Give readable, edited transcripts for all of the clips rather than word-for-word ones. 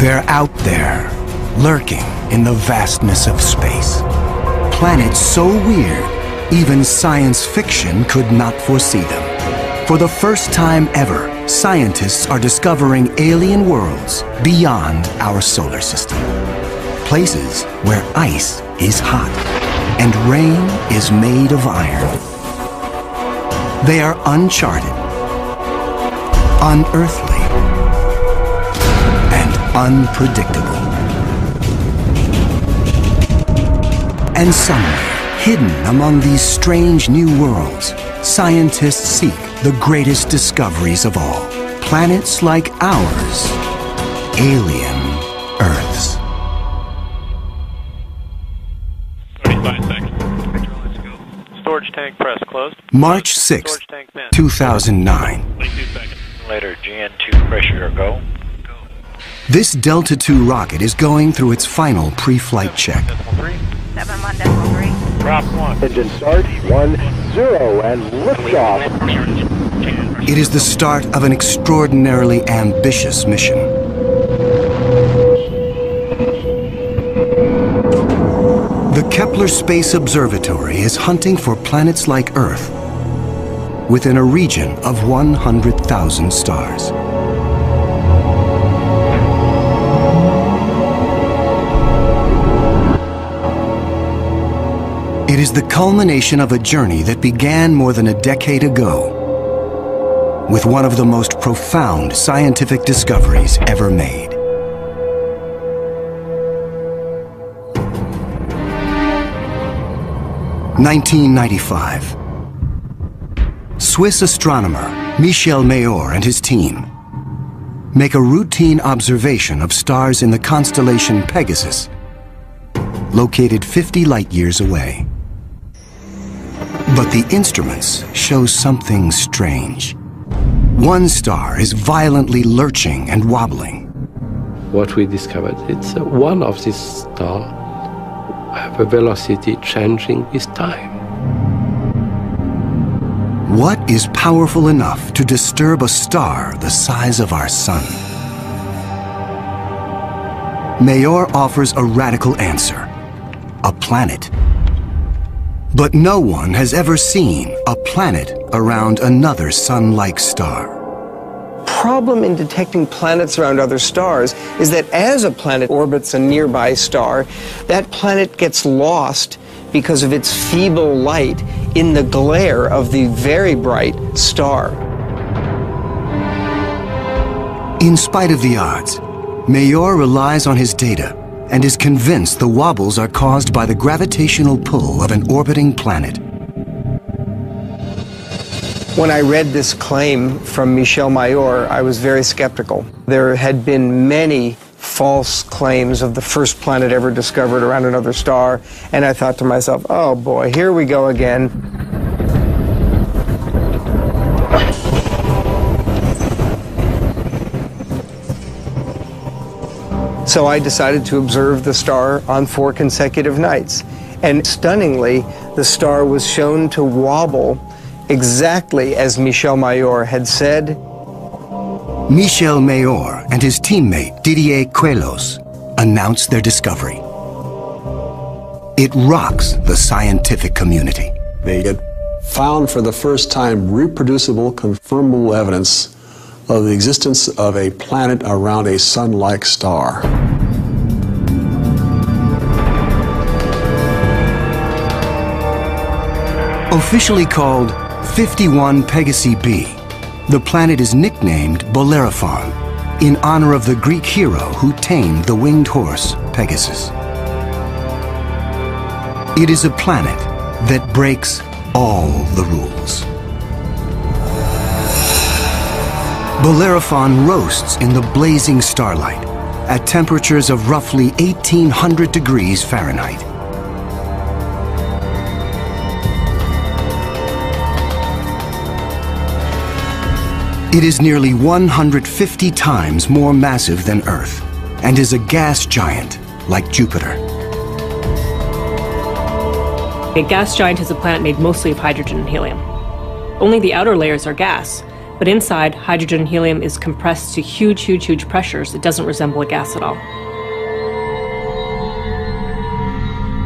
They're out there, lurking in the vastness of space. Planets so weird, even science fiction could not foresee them. For the first time ever, scientists are discovering alien worlds beyond our solar system. Places where ice is hot and rain is made of iron. They are uncharted, unearthly, and unpredictable. And somewhere, hidden among these strange new worlds, scientists seek the greatest discoveries of all. Planets like ours, alien Earths. 35 seconds. Let's go. Storage tank press closed. March 6, 2009. 22 seconds. Later, GN2 pressure go. This Delta II rocket is going through its final pre-flight check. 71.3. Drop 1. Engine start, 1, 0, and liftoff. It is the start of an extraordinarily ambitious mission. The Kepler Space Observatory is hunting for planets like Earth within a region of 100,000 stars. It is the culmination of a journey that began more than a decade ago with one of the most profound scientific discoveries ever made. (1995). Swiss astronomer Michel Mayor and his team make a routine observation of stars in the constellation Pegasus, located 50 light-years away. But the instruments show something strange. One star is violently lurching and wobbling. What we discovered, it's one of these stars have a velocity changing with time. What is powerful enough to disturb a star the size of our sun? Mayor offers a radical answer: a planet. But no one has ever seen a planet around another sun-like star. Problem in detecting planets around other stars is that as a planet orbits a nearby star, that planet gets lost because of its feeble light in the glare of the very bright star. In spite of the odds, Mayor relies on his data and is convinced the wobbles are caused by the gravitational pull of an orbiting planet. When I read this claim from Michel Mayor, I was very skeptical. There had been many false claims of the first planet ever discovered around another star, and I thought to myself, oh boy, here we go again. So I decided to observe the star on 4 consecutive nights. And stunningly, the star was shown to wobble exactly as Michel Mayor had said. Michel Mayor and his teammate Didier Queloz announced their discovery. It rocks the scientific community. They had found for the first time reproducible, confirmable evidence of the existence of a planet around a sun-like star. Officially called 51 Pegasi b, the planet is nicknamed Bellerophon in honor of the Greek hero who tamed the winged horse Pegasus. It is a planet that breaks all the rules. Bellerophon roasts in the blazing starlight at temperatures of roughly 1,800 degrees Fahrenheit. It is nearly 150 times more massive than Earth and is a gas giant like Jupiter. A gas giant is a planet made mostly of hydrogen and helium. Only the outer layers are gas, But inside, hydrogen and helium is compressed to huge, huge, huge pressures. It doesn't resemble a gas at all.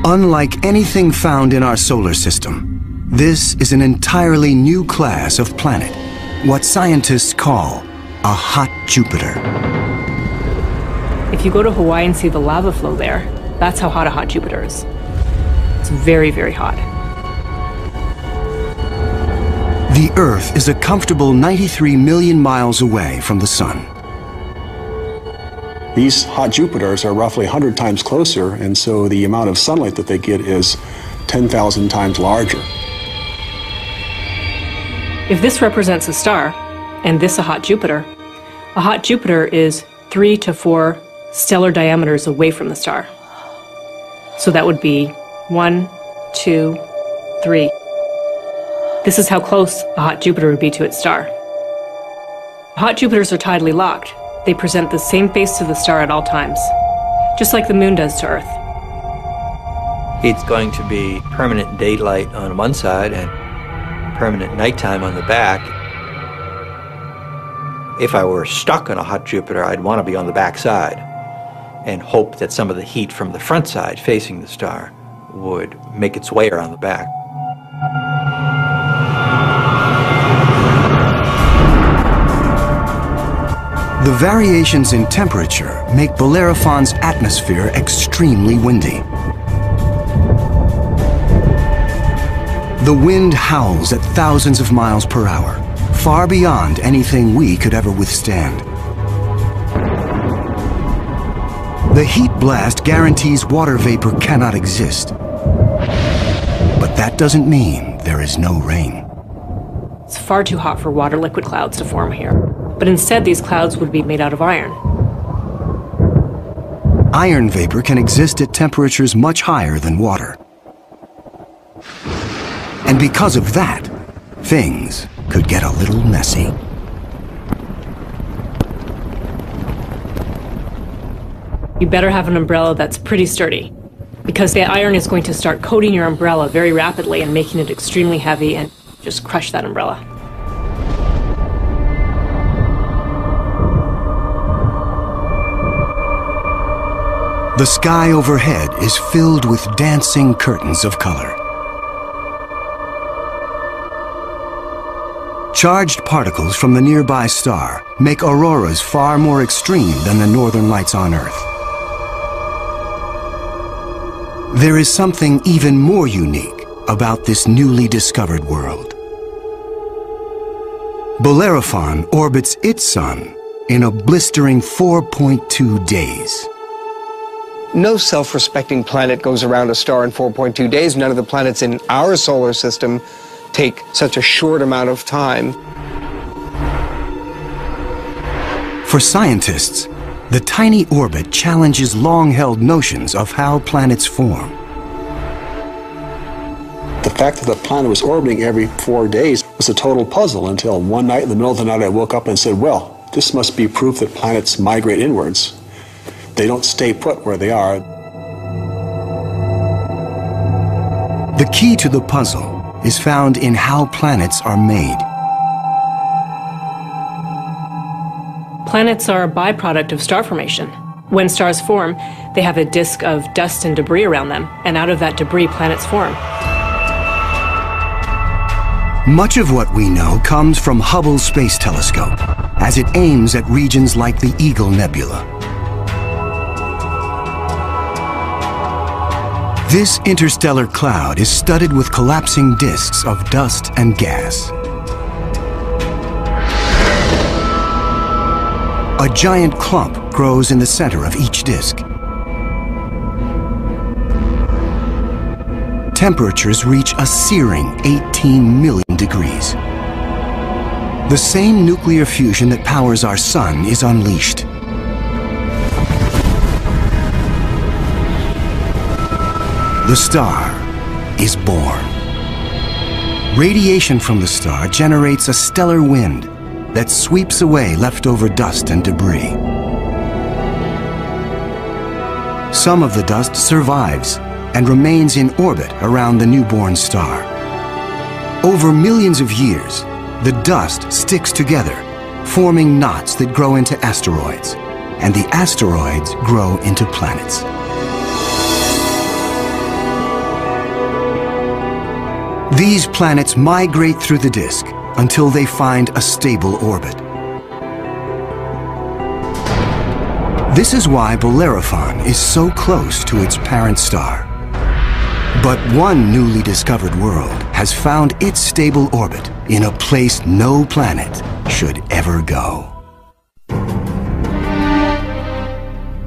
Unlike anything found in our solar system, this is an entirely new class of planet, what scientists call a hot Jupiter. If you go to Hawaii and see the lava flow there, that's how hot a hot Jupiter is. It's very, very hot. The Earth is a comfortable 93 million miles away from the Sun. These hot Jupiters are roughly 100 times closer, and so the amount of sunlight that they get is 10,000 times larger. If this represents a star, and this a hot Jupiter is 3 to 4 stellar diameters away from the star. So that would be 1, 2, 3. This is how close a hot Jupiter would be to its star. Hot Jupiters are tidally locked. They present the same face to the star at all times, just like the moon does to Earth. It's going to be permanent daylight on one side and permanent nighttime on the back. If I were stuck on a hot Jupiter, I'd want to be on the back side and hope that some of the heat from the front side facing the star would make its way around the back. The variations in temperature make Bellerophon's atmosphere extremely windy. The wind howls at thousands of miles per hour, far beyond anything we could ever withstand. The heat blast guarantees water vapor cannot exist. But that doesn't mean there is no rain. It's far too hot for water liquid clouds to form here. But instead, these clouds would be made out of iron. Iron vapor can exist at temperatures much higher than water. And because of that, things could get a little messy. You better have an umbrella that's pretty sturdy, because the iron is going to start coating your umbrella very rapidly and making it extremely heavy and just crush that umbrella. The sky overhead is filled with dancing curtains of color. Charged particles from the nearby star make auroras far more extreme than the northern lights on Earth. There is something even more unique about this newly discovered world. Bellerophon orbits its sun in a blistering 4.2 days. No self-respecting planet goes around a star in 4.2 days. None of the planets in our solar system take such a short amount of time. For scientists, the tiny orbit challenges long-held notions of how planets form. The fact that the planet was orbiting every 4 days was a total puzzle until one night in the middle of the night I woke up and said, well, this must be proof that planets migrate inwards. They don't stay put where they are. The key to the puzzle is found in how planets are made. Planets are a byproduct of star formation. When stars form, they have a disk of dust and debris around them, and out of that debris, planets form. Much of what we know comes from Hubble's Space Telescope, as it aims at regions like the Eagle Nebula. This interstellar cloud is studded with collapsing disks of dust and gas. A giant clump grows in the center of each disk. Temperatures reach a searing 18 million degrees. The same nuclear fusion that powers our sun is unleashed. The star is born. Radiation from the star generates a stellar wind that sweeps away leftover dust and debris. Some of the dust survives and remains in orbit around the newborn star. Over millions of years, the dust sticks together, forming knots that grow into asteroids, and the asteroids grow into planets. These planets migrate through the disk until they find a stable orbit. This is why Bellerophon is so close to its parent star. But one newly discovered world has found its stable orbit in a place no planet should ever go.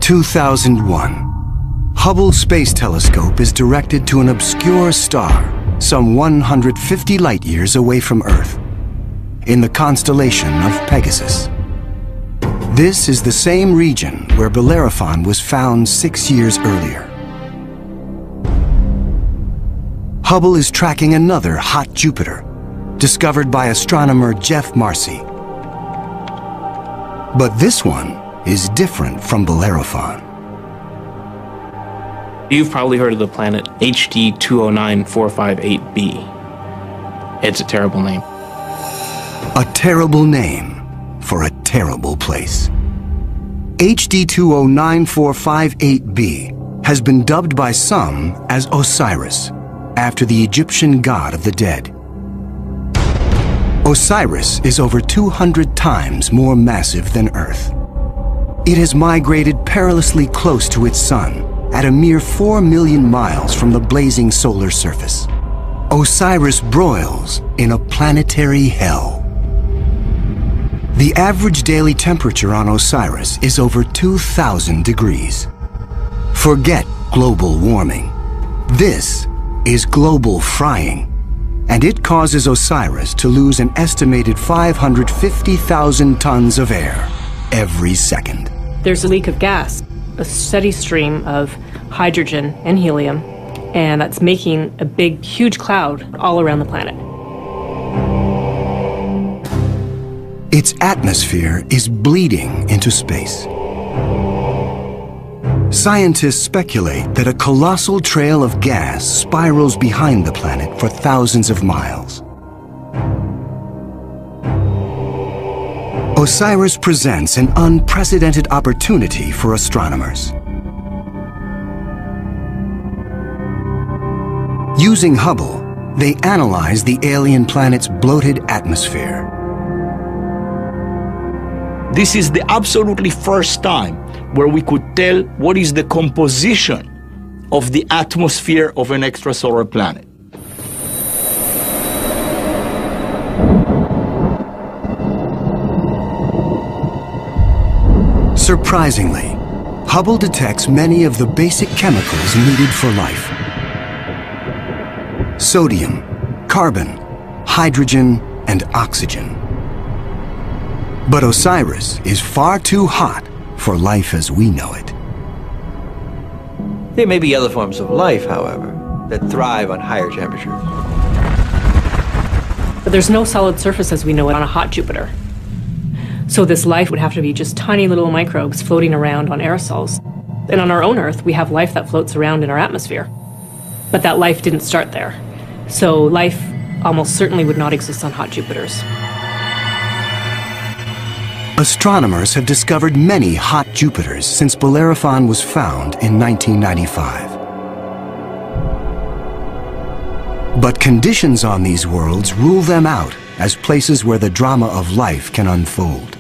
2001. Hubble Space Telescope is directed to an obscure star some 150 light-years away from Earth, in the constellation of Pegasus. This is the same region where Bellerophon was found 6 years earlier. Hubble is tracking another hot Jupiter, discovered by astronomer Jeff Marcy. But this one is different from Bellerophon. You've probably heard of the planet HD 209458b. It's a terrible name. A terrible name for a terrible place. HD 209458b has been dubbed by some as Osiris, after the Egyptian god of the dead. Osiris is over 200 times more massive than Earth. It has migrated perilously close to its sun, at a mere 4 million miles from the blazing solar surface. Osiris broils in a planetary hell. The average daily temperature on Osiris is over 2,000 degrees. Forget global warming. This is global frying, and it causes Osiris to lose an estimated 550,000 tons of air every second. There's a leak of gas, a steady stream of hydrogen and helium, and that's making a big, huge cloud all around the planet. Its atmosphere is bleeding into space. Scientists speculate that a colossal trail of gas spirals behind the planet for thousands of miles. Osiris presents an unprecedented opportunity for astronomers. Using Hubble, they analyze the alien planet's bloated atmosphere. This is the absolutely first time where we could tell what is the composition of the atmosphere of an extrasolar planet. Surprisingly, Hubble detects many of the basic chemicals needed for life. Sodium, carbon, hydrogen, and oxygen. But Osiris is far too hot for life as we know it. There may be other forms of life, however, that thrive on higher temperatures. But there's no solid surface as we know it on a hot Jupiter. So this life would have to be just tiny little microbes floating around on aerosols. And on our own Earth, we have life that floats around in our atmosphere. But that life didn't start there. So life almost certainly would not exist on hot Jupiters. Astronomers have discovered many hot Jupiters since Bellerophon was found in 1995. But conditions on these worlds rule them out as places where the drama of life can unfold.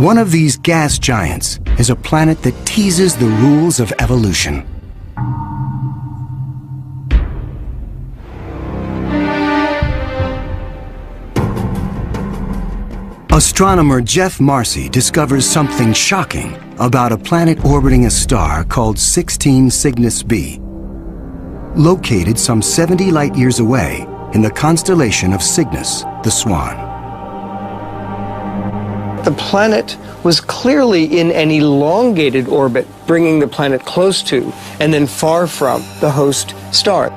One of these gas giants is a planet that teases the rules of evolution. Astronomer Jeff Marcy discovers something shocking about a planet orbiting a star called 16 Cygnus b, located some 70 light-years away in the constellation of Cygnus, the Swan. The planet was clearly in an elongated orbit, bringing the planet close to and then far from the host star.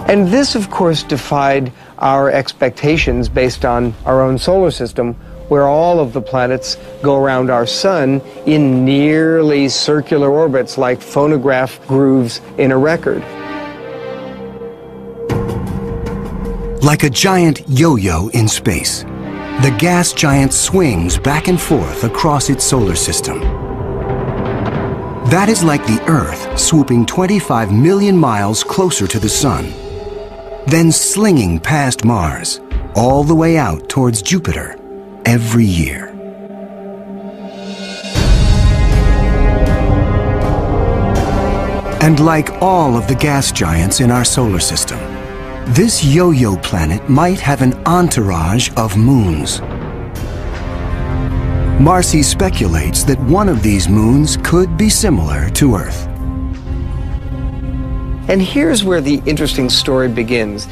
And this, of course, defied our expectations based on our own solar system, where all of the planets go around our sun in nearly circular orbits like phonograph grooves in a record. Like a giant yo-yo in space, the gas giant swings back and forth across its solar system. That is like the Earth swooping 25 million miles closer to the Sun, then slinging past Mars, all the way out towards Jupiter every year. And like all of the gas giants in our solar system, this yo-yo planet might have an entourage of moons. Marcy speculates that one of these moons could be similar to Earth. And here's where the interesting story begins.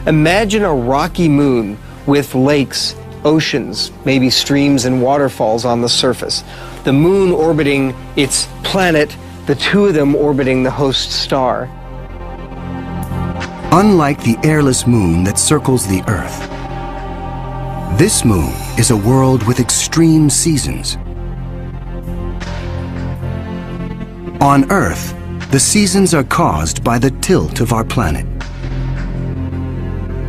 Imagine a rocky moon with lakes, oceans, maybe streams and waterfalls on the surface. The moon orbiting its planet, the two of them orbiting the host star. Unlike the airless moon that circles the Earth, this moon is a world with extreme seasons. On Earth, the seasons are caused by the tilt of our planet.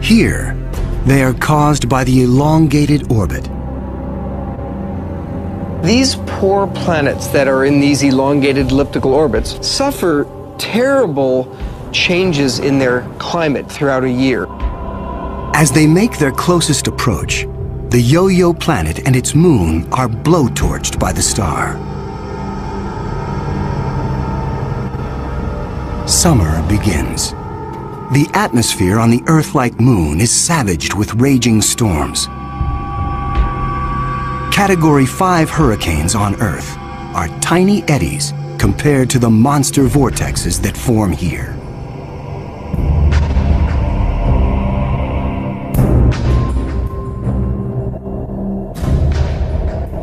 Here, they are caused by the elongated orbit. These poor planets that are in these elongated elliptical orbits suffer terrible changes in their climate throughout a year. As they make their closest approach, the yo-yo planet and its moon are blowtorched by the star. Summer begins. The atmosphere on the Earth-like moon is savaged with raging storms. Category 5 hurricanes on Earth are tiny eddies compared to the monster vortexes that form here.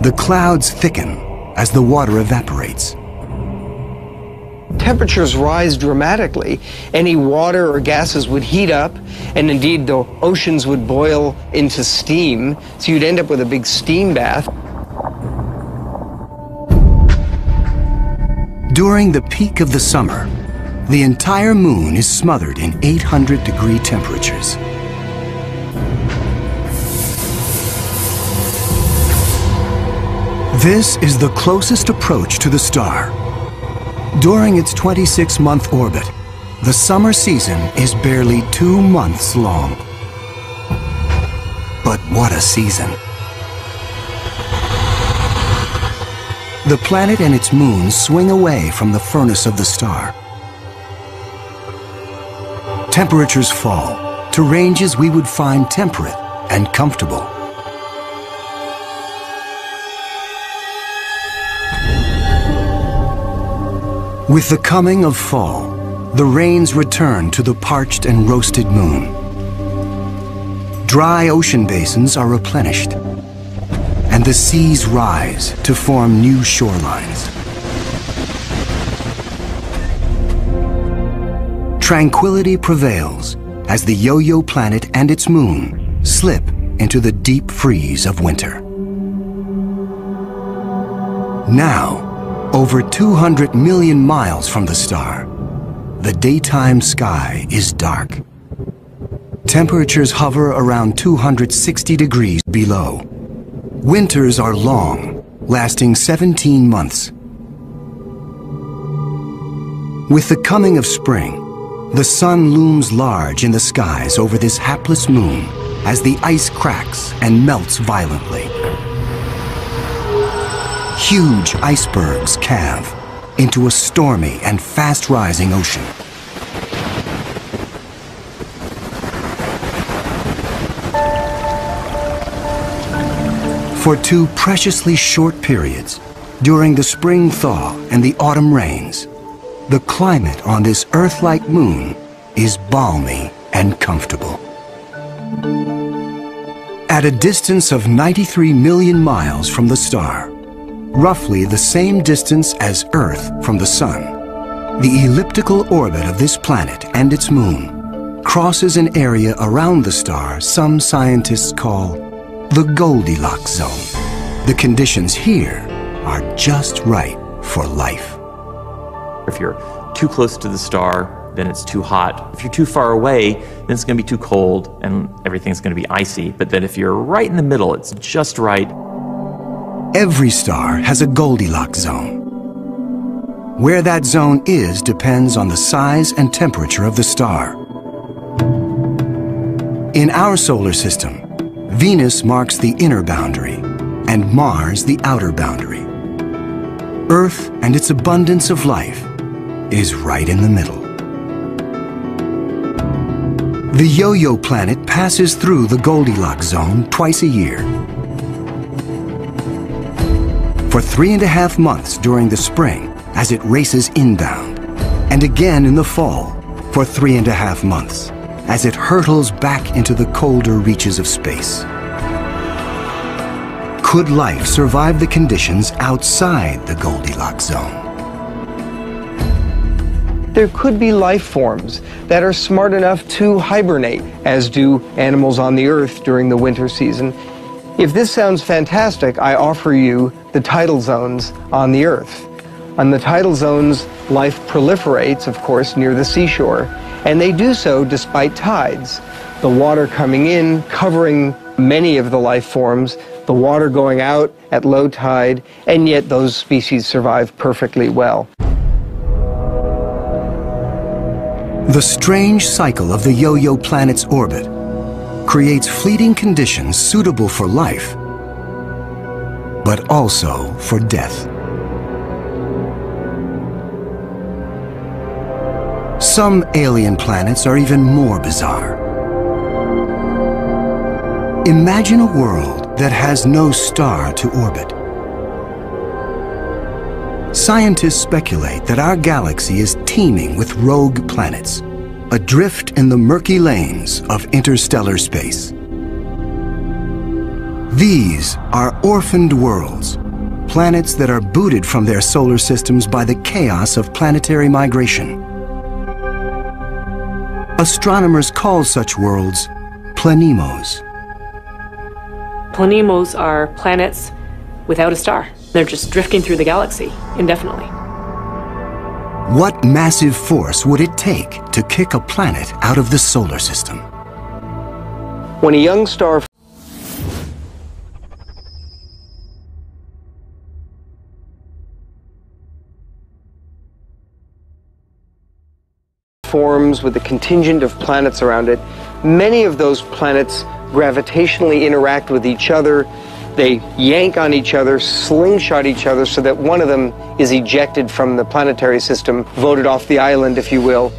The clouds thicken as the water evaporates. Temperatures rise dramatically. Any water or gases would heat up, and indeed the oceans would boil into steam, so you'd end up with a big steam bath. During the peak of the summer, the entire moon is smothered in 800-degree temperatures. This is the closest approach to the star. During its 26-month orbit, the summer season is barely 2 months long. But what a season! The planet and its moon swing away from the furnace of the star. Temperatures fall to ranges we would find temperate and comfortable. With the coming of fall, the rains return to the parched and roasted moon. Dry ocean basins are replenished, and the seas rise to form new shorelines. Tranquility prevails as the yo-yo planet and its moon slip into the deep freeze of winter. Now, over 200 million miles from the star, the daytime sky is dark. Temperatures hover around 260 degrees below. Winters are long, lasting 17 months. With the coming of spring, the sun looms large in the skies over this hapless moon as the ice cracks and melts violently. Huge icebergs calve into a stormy and fast-rising ocean. For 2 preciously short periods, during the spring thaw and the autumn rains, the climate on this Earth-like moon is balmy and comfortable. At a distance of 93 million miles from the star, roughly the same distance as Earth from the Sun, the elliptical orbit of this planet and its moon crosses an area around the star some scientists call the Goldilocks zone. The conditions here are just right for life. If you're too close to the star, then it's too hot. If you're too far away, then it's going to be too cold and everything's going to be icy. But then if you're right in the middle, it's just right. Every star has a Goldilocks zone. Where that zone is depends on the size and temperature of the star. In our solar system, Venus marks the inner boundary and Mars the outer boundary. Earth and its abundance of life is right in the middle. The Yo-Yo planet passes through the Goldilocks zone twice a year. For 3.5 months during the spring as it races inbound, and again in the fall for 3.5 months as it hurtles back into the colder reaches of space. Could life survive the conditions outside the Goldilocks zone? There could be life forms that are smart enough to hibernate, as do animals on the Earth during the winter season. If this sounds fantastic, I offer you the tidal zones on the Earth. On the tidal zones, life proliferates, of course, near the seashore, and they do so despite tides. The water coming in, covering many of the life forms, the water going out at low tide, and yet those species survive perfectly well. The strange cycle of the Yo-Yo planet's orbit creates fleeting conditions suitable for life, but also for death. Some alien planets are even more bizarre. Imagine a world that has no star to orbit. Scientists speculate that our galaxy is teeming with rogue planets, adrift in the murky lanes of interstellar space. These are orphaned worlds, planets that are booted from their solar systems by the chaos of planetary migration. Astronomers call such worlds planemos. Planemos are planets without a star. They're just drifting through the galaxy indefinitely. What massive force would it take to kick a planet out of the solar system? When a young star forms with a contingent of planets around it, many of those planets gravitationally interact with each other. They yank on each other, slingshot each other, so that one of them is ejected from the planetary system, voted off the island, if you will.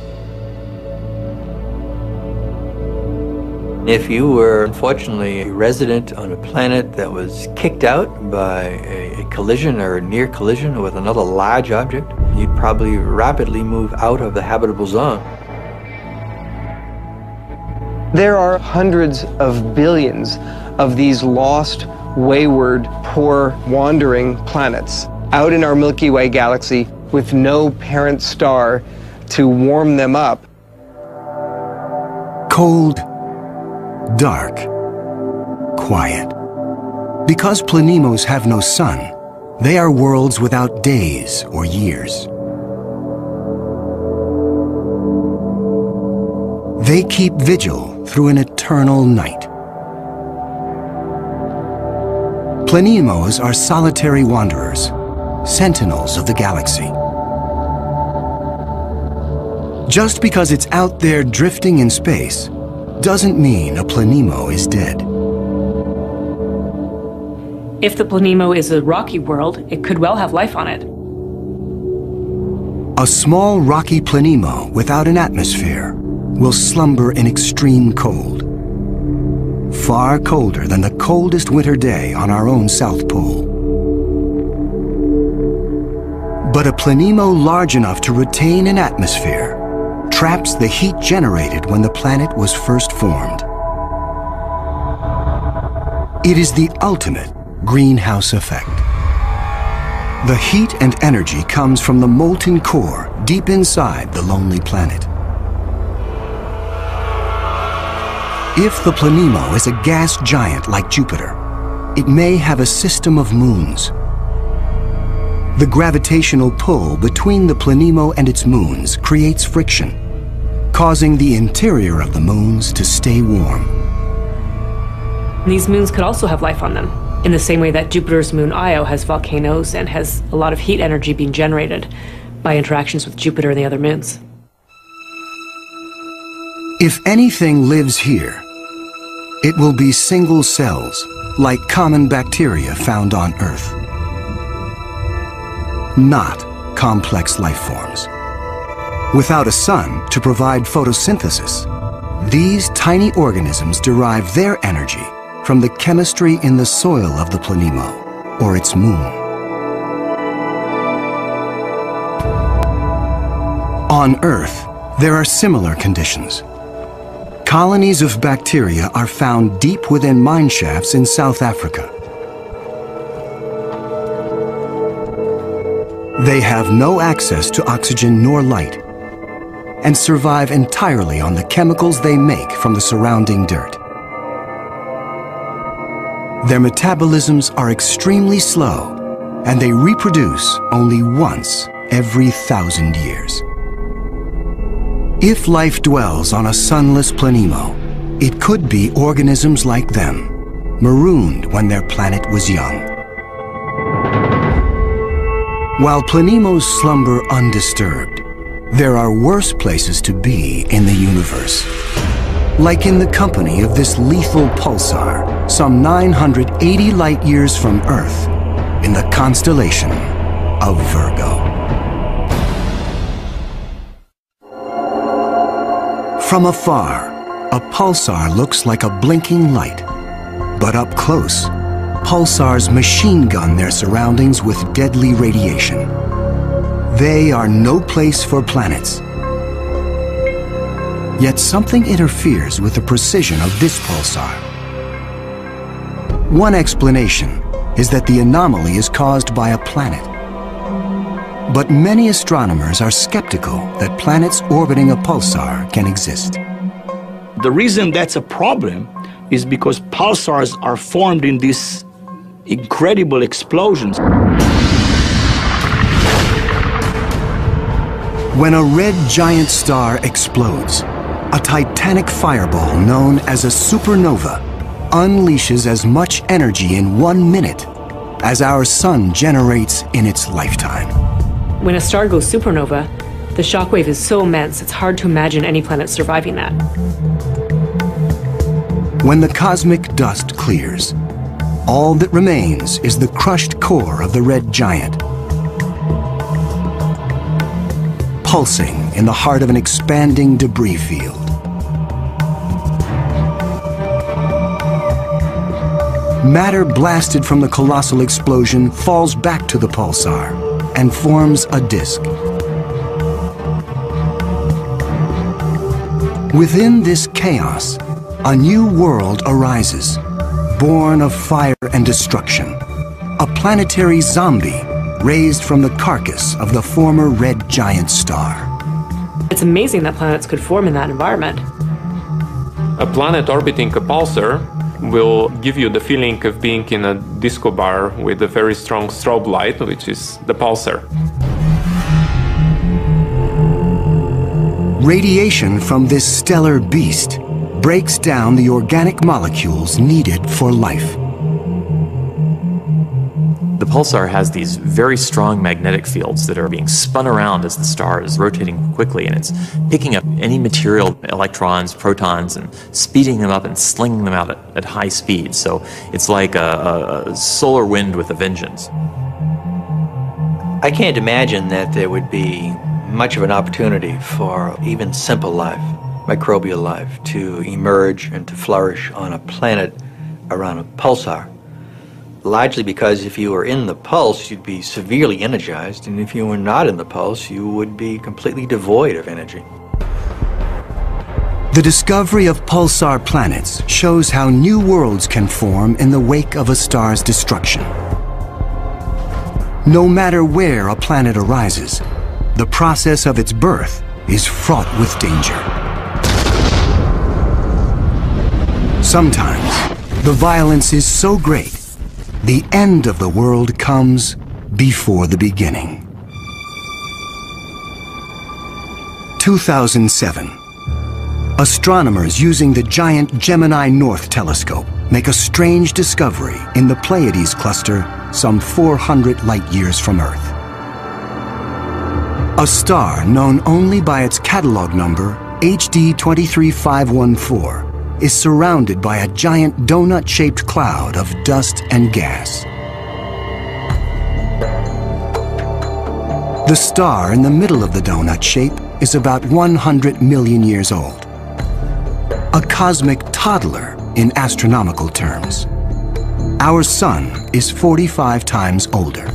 If you were, unfortunately, a resident on a planet that was kicked out by a collision or a near collision with another large object, you'd probably rapidly move out of the habitable zone. There are hundreds of billions of these lost, wayward, poor, wandering planets out in our Milky Way galaxy with no parent star to warm them up. Cold, dark, quiet. Because planemos have no sun, they are worlds without days or years. They keep vigil through an eternal night. Planemos are solitary wanderers, sentinels of the galaxy. Just because it's out there drifting in space doesn't mean a planemo is dead. If the planemo is a rocky world, it could well have life on it. A small rocky planemo without an atmosphere will slumber in extreme cold, far colder than the coldest winter day on our own South Pole. But a planemo large enough to retain an atmosphere traps the heat generated when the planet was first formed. It is the ultimate greenhouse effect. The heat and energy comes from the molten core deep inside the lonely planet. If the planemo is a gas giant like Jupiter, it may have a system of moons. The gravitational pull between the Planemo and its moons creates friction, causing the interior of the moons to stay warm. These moons could also have life on them, in the same way that Jupiter's moon Io has volcanoes and has a lot of heat energy being generated by interactions with Jupiter and the other moons. If anything lives here, it will be single cells, like common bacteria found on Earth. Not complex life forms. Without a sun to provide photosynthesis, these tiny organisms derive their energy from the chemistry in the soil of the Planemo, or its moon. On Earth, there are similar conditions. Colonies of bacteria are found deep within mine shafts in South Africa. They have no access to oxygen nor light and survive entirely on the chemicals they make from the surrounding dirt. Their metabolisms are extremely slow, and they reproduce only once every 1,000 years. If life dwells on a sunless Planemo, it could be organisms like them, marooned when their planet was young. While Planemos slumber undisturbed, there are worse places to be in the universe. Like in the company of this lethal pulsar, some 980 light-years from Earth, in the constellation of Virgo. From afar, a pulsar looks like a blinking light. But up close, pulsars machine gun their surroundings with deadly radiation. They are no place for planets. Yet something interferes with the precision of this pulsar. One explanation is that the anomaly is caused by a planet. But many astronomers are skeptical that planets orbiting a pulsar can exist. The reason that's a problem is because pulsars are formed in these incredible explosions. When a red giant star explodes, a titanic fireball known as a supernova unleashes as much energy in 1 minute as our sun generates in its lifetime. When a star goes supernova, the shockwave is so immense it's hard to imagine any planet surviving that. When the cosmic dust clears, all that remains is the crushed core of the red giant, pulsing in the heart of an expanding debris field. Matter blasted from the colossal explosion falls back to the pulsar and forms a disk. Within this chaos, a new world arises, born of fire and destruction. A planetary zombie raised from the carcass of the former red giant star. It's amazing that planets could form in that environment. A planet orbiting a pulsar will give you the feeling of being in a disco bar with a very strong strobe light, which is the pulsar. Radiation from this stellar beast breaks down the organic molecules needed for life. The pulsar has these very strong magnetic fields that are being spun around as the star is rotating quickly, and it's picking up any material, electrons, protons, and speeding them up and slinging them out at high speed. So it's like a solar wind with a vengeance. I can't imagine that there would be much of an opportunity for even simple life, microbial life, to emerge and to flourish on a planet around a pulsar. Largely because if you were in the pulse, you'd be severely energized, and if you were not in the pulse, you would be completely devoid of energy. The discovery of pulsar planets shows how new worlds can form in the wake of a star's destruction. No matter where a planet arises, the process of its birth is fraught with danger. Sometimes, the violence is so great the end of the world comes before the beginning. 2007. Astronomers using the giant Gemini North telescope make a strange discovery in the Pleiades cluster some 400 light-years from Earth. A star known only by its catalog number, HD 23514, is surrounded by a giant donut-shaped cloud of dust and gas. The star in the middle of the donut shape is about 100 million years old. A cosmic toddler in astronomical terms. Our Sun is 45 times older.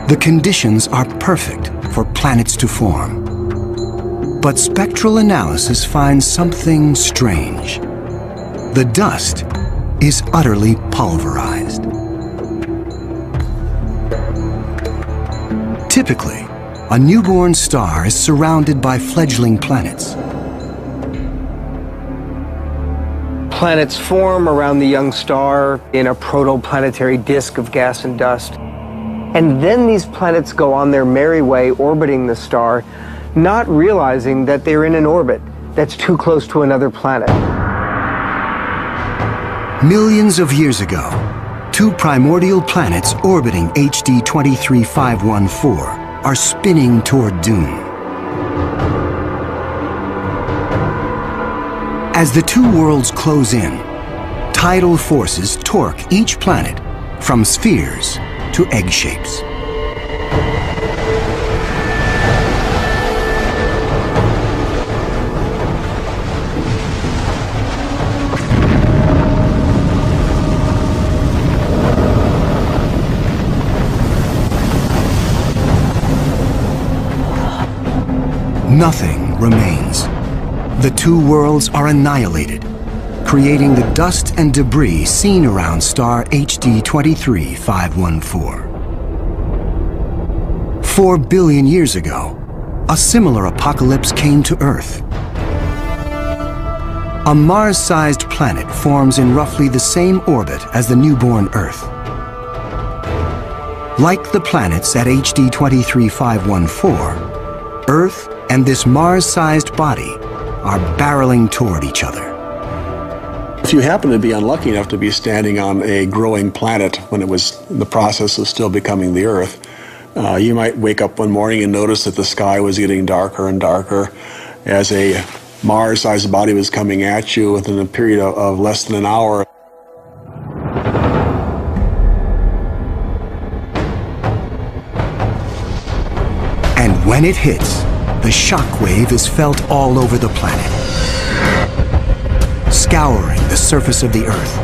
The conditions are perfect for planets to form. But spectral analysis finds something strange. The dust is utterly pulverized. Typically, a newborn star is surrounded by fledgling planets. Planets form around the young star in a protoplanetary disk of gas and dust. And then these planets go on their merry way orbiting the star, not realizing that they're in an orbit that's too close to another planet. Millions of years ago, two primordial planets orbiting HD 23514 are spinning toward doom. As the two worlds close in, tidal forces torque each planet from spheres to egg shapes. Nothing remains. The two worlds are annihilated, creating the dust and debris seen around star HD 23514. 4 billion years ago, a similar apocalypse came to Earth. A Mars-sized planet forms in roughly the same orbit as the newborn Earth. Like the planets at HD 23514, Earth and this Mars-sized body are barreling toward each other. If you happen to be unlucky enough to be standing on a growing planet when it was in the process of still becoming the Earth, you might wake up one morning and notice that the sky was getting darker and darker as a Mars-sized body was coming at you within a period of less than an hour. And when it hits, the shock wave is felt all over the planet, scouring the surface of the Earth.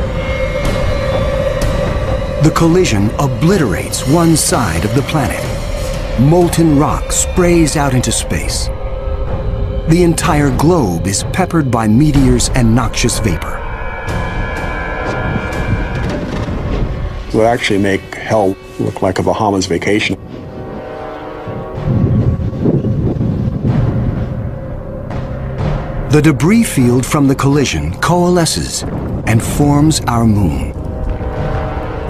The collision obliterates one side of the planet. Molten rock sprays out into space. The entire globe is peppered by meteors and noxious vapor. It would actually make hell look like a Bahamas vacation. The debris field from the collision coalesces and forms our moon.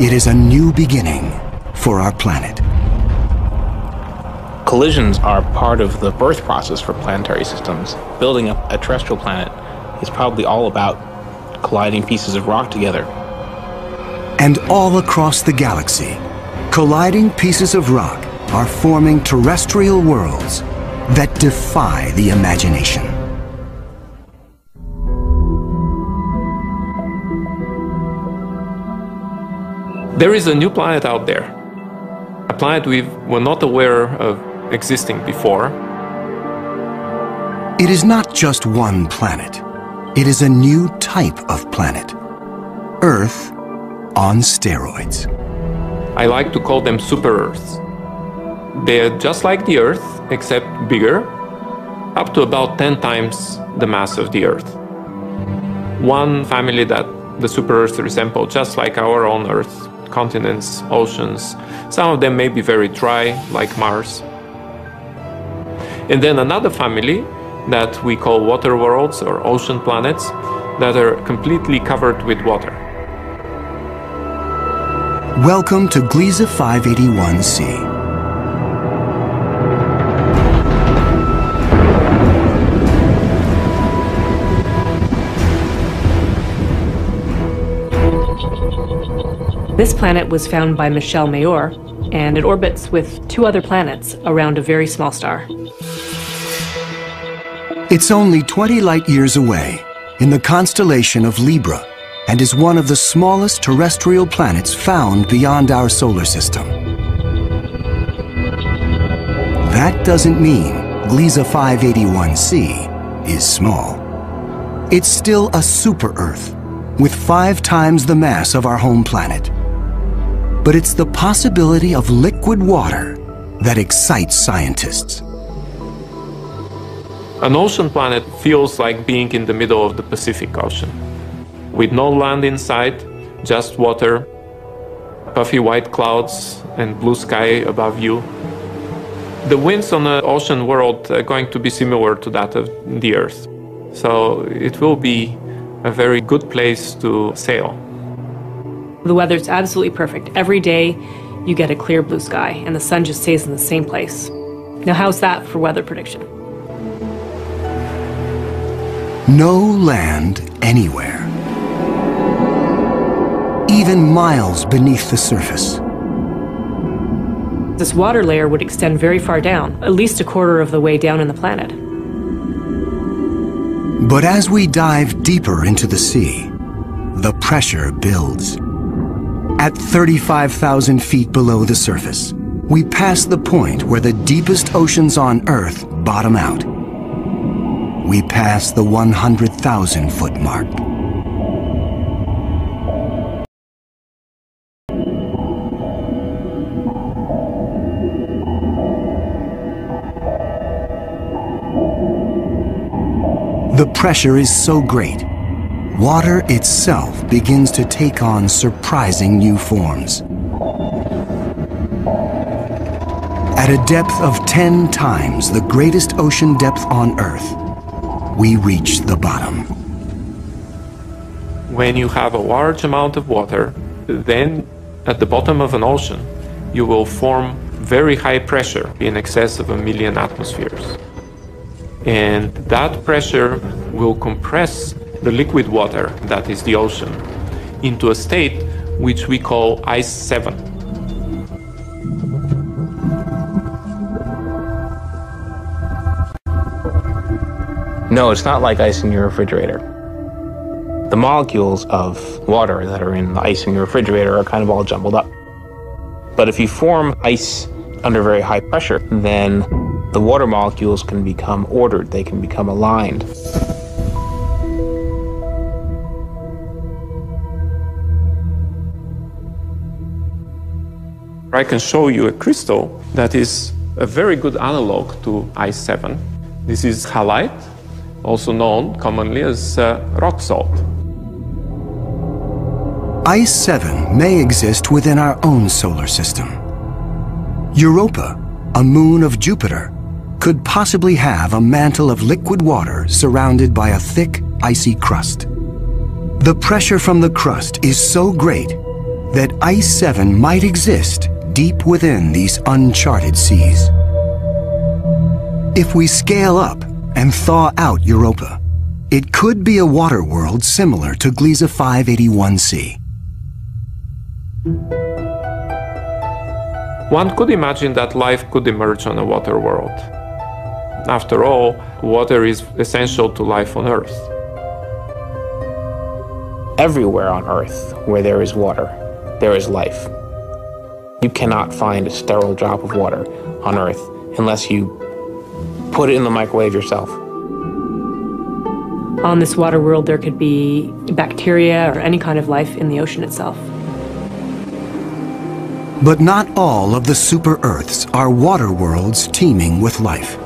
It is a new beginning for our planet. Collisions are part of the birth process for planetary systems. Building up a terrestrial planet is probably all about colliding pieces of rock together. And all across the galaxy, colliding pieces of rock are forming terrestrial worlds that defy the imagination. There is a new planet out there, a planet we were not aware of existing before. It is not just one planet. It is a new type of planet. Earth on steroids. I like to call them super-Earths. They're just like the Earth, except bigger, up to about 10 times the mass of the Earth. One family that the super-Earths resemble just like our own Earth. Continents, oceans. Some of them may be very dry, like Mars. And then another family that we call water worlds or ocean planets that are completely covered with water. Welcome to Gliese 581c. This planet was found by Michel Mayor, and it orbits with 2 other planets around a very small star. It's only 20 light-years away in the constellation of Libra and is one of the smallest terrestrial planets found beyond our solar system. That doesn't mean Gliese 581c is small. It's still a super-Earth with 5 times the mass of our home planet. But it's the possibility of liquid water that excites scientists. An ocean planet feels like being in the middle of the Pacific Ocean, with no land in sight, just water, puffy white clouds and blue sky above you. The winds on the ocean world are going to be similar to that of the Earth. So it will be a very good place to sail. The weather's absolutely perfect. Every day you get a clear blue sky and the sun just stays in the same place. Now how's that for weather prediction? No land anywhere. Even miles beneath the surface. This water layer would extend very far down, at least a quarter of the way down in the planet. But as we dive deeper into the sea, the pressure builds. At 35,000 feet below the surface, we pass the point where the deepest oceans on Earth bottom out. We pass the 100,000-foot mark. The pressure is so great, water itself begins to take on surprising new forms. At a depth of 10 times the greatest ocean depth on Earth, we reach the bottom. When you have a large amount of water, then at the bottom of an ocean, you will form very high pressure in excess of 1 million atmospheres. And that pressure will compress the liquid water, that is the ocean, into a state which we call ice 7. No, it's not like ice in your refrigerator. The molecules of water that are in the ice in your refrigerator are kind of all jumbled up. But if you form ice under very high pressure, then the water molecules can become ordered, they can become aligned. I can show you a crystal that is a very good analog to ice 7. This is halite, also known commonly as rock salt. Ice 7 may exist within our own solar system. Europa, a moon of Jupiter, could possibly have a mantle of liquid water surrounded by a thick, icy crust. The pressure from the crust is so great that Ice 7 might exist deep within these uncharted seas. If we scale up and thaw out Europa, it could be a water world similar to Gliese 581c. One could imagine that life could emerge on a water world. After all, water is essential to life on Earth. Everywhere on Earth where there is water, there is life. You cannot find a sterile drop of water on Earth unless you put it in the microwave yourself. On this water world, there could be bacteria or any kind of life in the ocean itself. But not all of the super-Earths are water worlds teeming with life.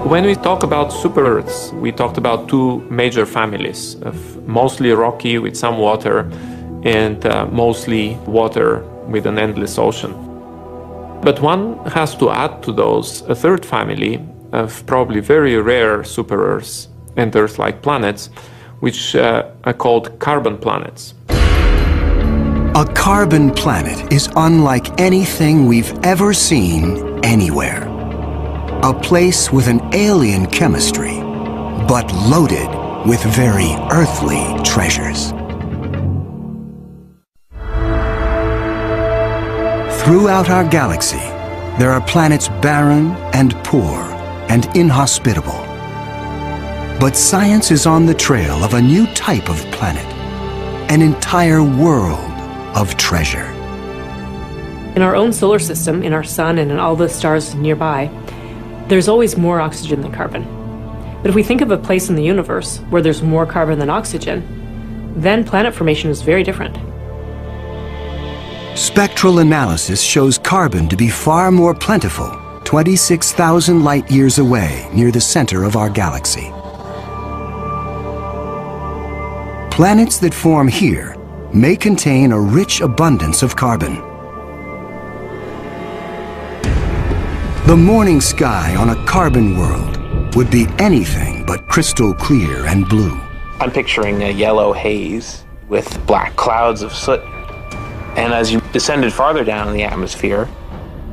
When we talk about super-Earths, we talked about 2 major families of mostly rocky with some water and mostly water with an endless ocean. But one has to add to those a 3rd family of probably very rare super-Earths and Earth-like planets, which are called carbon planets. A carbon planet is unlike anything we've ever seen anywhere. A place with an alien chemistry, but loaded with very earthly treasures. Throughout our galaxy, there are planets barren and poor and inhospitable. But science is on the trail of a new type of planet, an entire world of treasure. In our own solar system, in our sun and in all the stars nearby, there's always more oxygen than carbon. But if we think of a place in the universe where there's more carbon than oxygen, then planet formation is very different. Spectral analysis shows carbon to be far more plentiful, 26,000 light-years away near the center of our galaxy. Planets that form here may contain a rich abundance of carbon. The morning sky on a carbon world would be anything but crystal clear and blue. I'm picturing a yellow haze with black clouds of soot. And as you descended farther down in the atmosphere,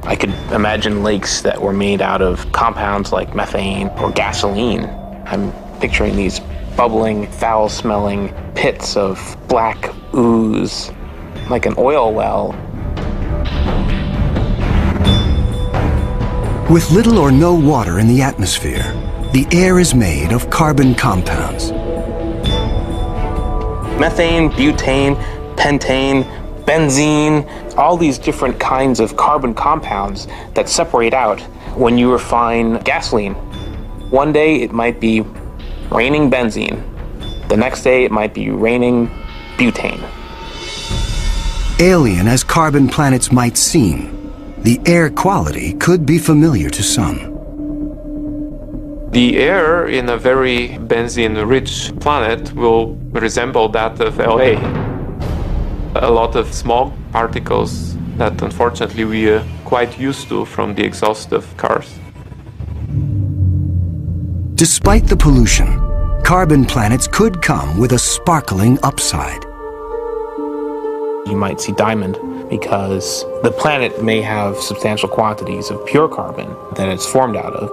I could imagine lakes that were made out of compounds like methane or gasoline. I'm picturing these bubbling, foul-smelling pits of black ooze, like an oil well. With little or no water in the atmosphere, the air is made of carbon compounds. Methane, butane, pentane, benzene, all these different kinds of carbon compounds that separate out when you refine gasoline. One day it might be raining benzene. The next day it might be raining butane. Alien as carbon planets might seem, the air quality could be familiar to some. The air in a very benzene-rich planet will resemble that of LA. A lot of small particles that unfortunately we are quite used to from the exhaust of cars. Despite the pollution, carbon planets could come with a sparkling upside. You might see diamond because the planet may have substantial quantities of pure carbon that it's formed out of.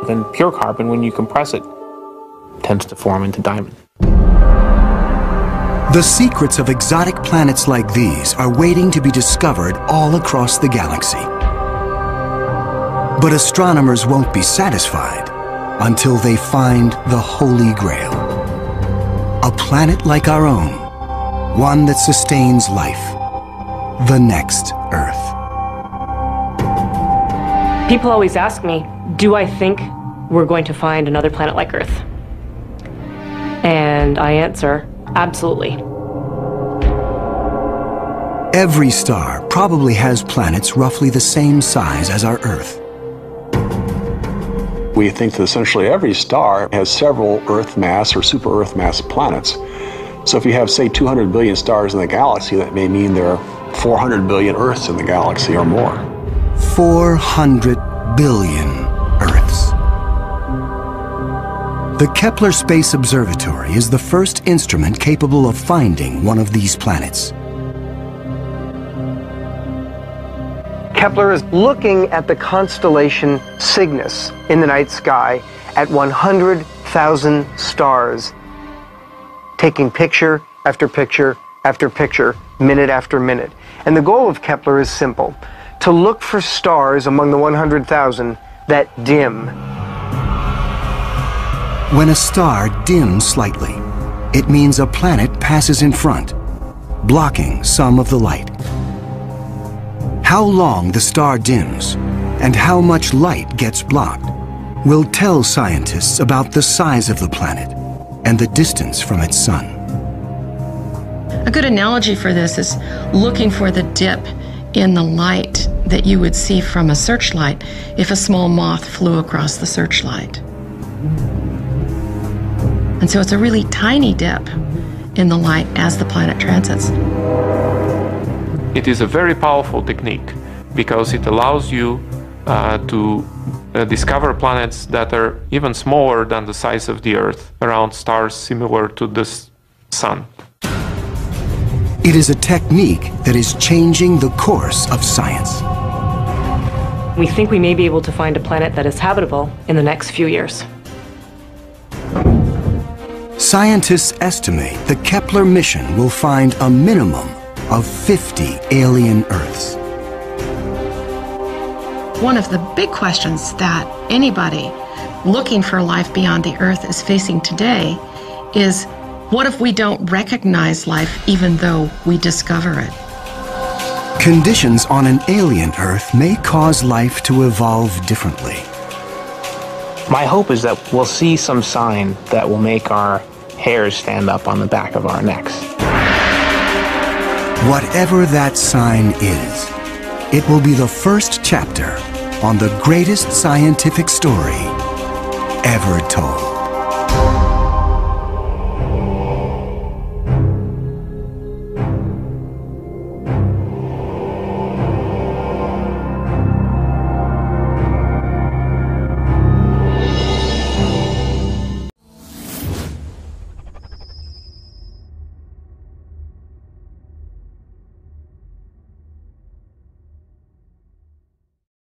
And pure carbon, when you compress it, tends to form into diamond. The secrets of exotic planets like these are waiting to be discovered all across the galaxy. But astronomers won't be satisfied until they find the Holy Grail. A planet like our own, one that sustains life, the next Earth. People always ask me, do I think we're going to find another planet like Earth? And I answer, absolutely. Every star probably has planets roughly the same size as our Earth. We think that essentially every star has several Earth mass or super Earth mass planets. So if you have, say, 200 billion stars in the galaxy, that may mean there are 400 billion Earths in the galaxy or more. 400 billion Earths. The Kepler Space Observatory is the first instrument capable of finding one of these planets. Kepler is looking at the constellation Cygnus in the night sky at 100,000 stars, taking picture after picture after picture, minute after minute. And the goal of Kepler is simple: to look for stars among the 100,000 that dim. When a star dims slightly, it means a planet passes in front, blocking some of the light. How long the star dims and how much light gets blocked will tell scientists about the size of the planet and the distance from its sun. A good analogy for this is looking for the dip in the light that you would see from a searchlight if a small moth flew across the searchlight. And so it's a really tiny dip in the light as the planet transits. It is a very powerful technique because it allows you to discover planets that are even smaller than the size of the Earth, around stars similar to the Sun. It is a technique that is changing the course of science. We think we may be able to find a planet that is habitable in the next few years. Scientists estimate the Kepler mission will find a minimum of 50 alien Earths. One of the big questions that anybody looking for life beyond the Earth is facing today is, what if we don't recognize life even though we discover it? Conditions on an alien Earth may cause life to evolve differently. My hope is that we'll see some sign that will make our hairs stand up on the back of our necks. Whatever that sign is, it will be the first chapter on the greatest scientific story ever told.